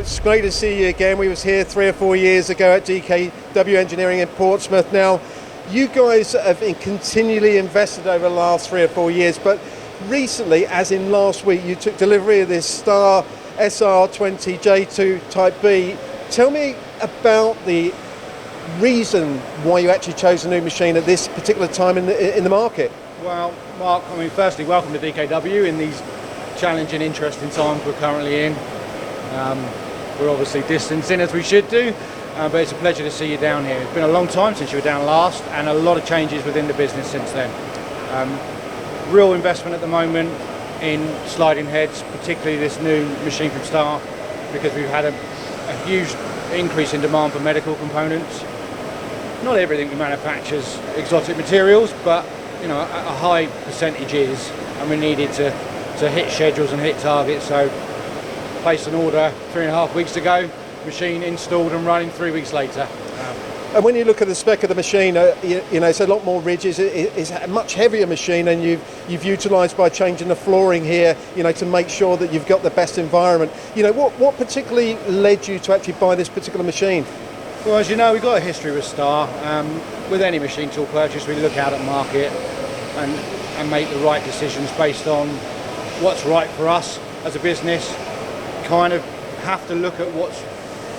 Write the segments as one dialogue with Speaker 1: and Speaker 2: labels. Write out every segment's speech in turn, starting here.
Speaker 1: it's great to see you again. We was here 3 or 4 years ago at DKW Engineering in Portsmouth. Now, you guys have been continually invested over the last 3 or 4 years, but recently, as in last week, you took delivery of this Star SR20 J2 Type B. Tell me about the reason why you actually chose a new machine at this particular time in the market.
Speaker 2: Well, Mark, I mean, firstly, welcome to DKW in these challenging, interesting times we're currently in. We're obviously distancing as we should do, but it's a pleasure to see you down here. It's been a long time since you were down last, and a lot of changes within the business since then. Real investment at the moment in sliding heads, particularly this new machine from Star, because we've had a huge increase in demand for medical components. Not everything we manufacture is exotic materials, but you know, a high percentage is, and we needed to hit schedules and hit targets. So placed an order 3.5 weeks ago, machine installed and running 3 weeks later.
Speaker 1: And when you look at the spec of the machine, you know, it's a lot more rigid. It's a much heavier machine, and you've utilised by changing the flooring here, you know, to make sure that you've got the best environment. You know, what particularly led you to actually buy this particular machine?
Speaker 2: Well, as you know, we've got a history with Star. With any machine tool purchase, we look out at market and make the right decisions based on what's right for us as a business. Kind of have to look at what's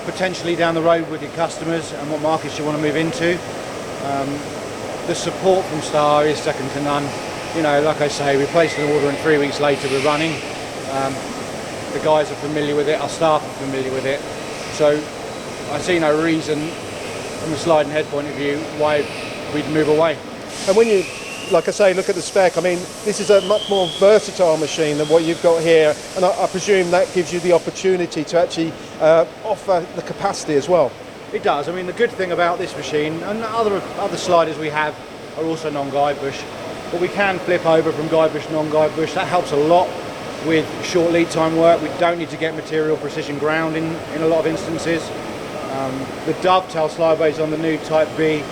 Speaker 2: potentially down the road with your customers and what markets you want to move into. The support from Star is second to none. You know, like I say, we placed an order and 3 weeks later we're running. The guys are familiar with it, our staff are familiar with it. So I see no reason from a sliding head point of view why we'd move away.
Speaker 1: And when you, like I say, look at the spec, I mean, this is a much more versatile machine than what you've got here, and I presume that gives you the opportunity to actually offer the capacity as well.
Speaker 2: It does. I mean, the good thing about this machine, and other sliders we have are also non-guide bush, but we can flip over from guide bush to non-guide bush. That helps a lot with short lead time work. We don't need to get material precision ground in a lot of instances. The dovetail slide bays on the new Type B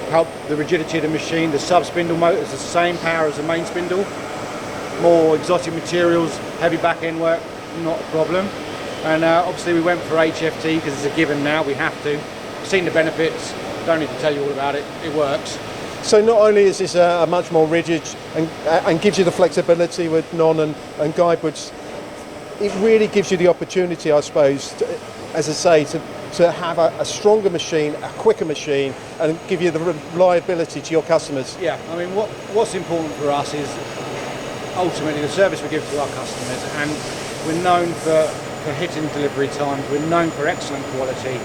Speaker 2: help the rigidity of the machine. The sub-spindle motor is the same power as the main spindle. More exotic materials, heavy back end work, not a problem. And obviously we went for HFT because it's a given now, we have to. Seen the benefits, don't need to tell you all about it, it works.
Speaker 1: So not only is this a much more rigid and gives you the flexibility with non and guide bush, it really gives you the opportunity, I suppose, as I say, to have a stronger machine, a quicker machine, and give you the reliability to your customers.
Speaker 2: Yeah, I mean, what's important for us is ultimately the service we give to our customers, and we're known for hitting delivery times, we're known for excellent quality,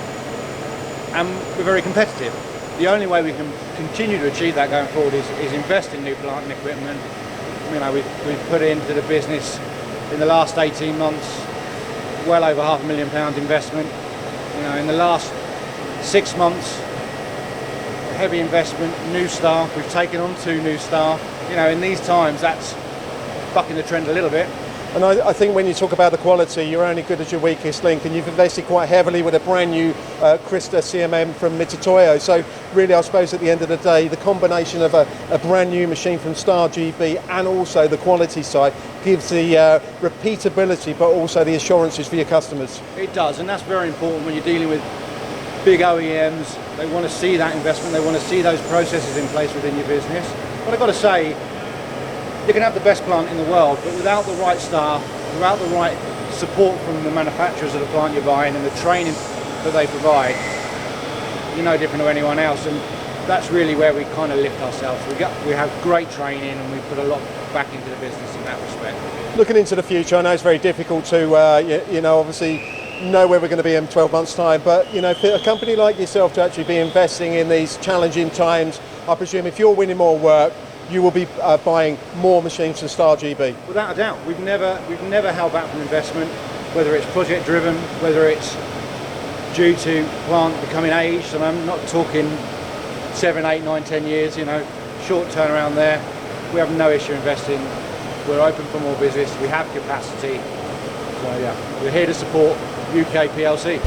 Speaker 2: and we're very competitive. The only way we can continue to achieve that going forward is invest in new plant and equipment. You know, we've put into the business in the last 18 months well over £500,000 investment. You know, in the last 6 months, heavy investment, new staff. We've taken on 2 new staff. You know, in these times, that's bucking the trend a little bit.
Speaker 1: And I think when you talk about the quality, you're only good as your weakest link, and you've invested quite heavily with a brand new Krista CMM from Mitutoyo. So really, I suppose at the end of the day, the combination of a brand new machine from Star GB and also the quality side gives the repeatability, but also the assurances for your customers.
Speaker 2: It does, and that's very important when you're dealing with big OEMs. They want to see that investment, they want to see those processes in place within your business. But I've got to say, you can have the best plant in the world, but without the right staff, without the right support from the manufacturers of the plant you're buying and the training that they provide, you're no different to anyone else. And that's really where we kind of lift ourselves. We have great training, and we put a lot back into the business in that respect.
Speaker 1: Looking into the future, I know it's very difficult to, you know, obviously know where we're going to be in 12 months' time, but you know, for a company like yourself to actually be investing in these challenging times, I presume if you're winning more work, you will be buying more machines from Star GB.
Speaker 2: Without a doubt, we've never held back from investment, whether it's project driven, whether it's due to plant becoming aged, and I'm not talking 7, 8, 9, 10 years, you know, short turnaround there. We have no issue investing. We're open for more business, we have capacity. So yeah, we're here to support UK PLC.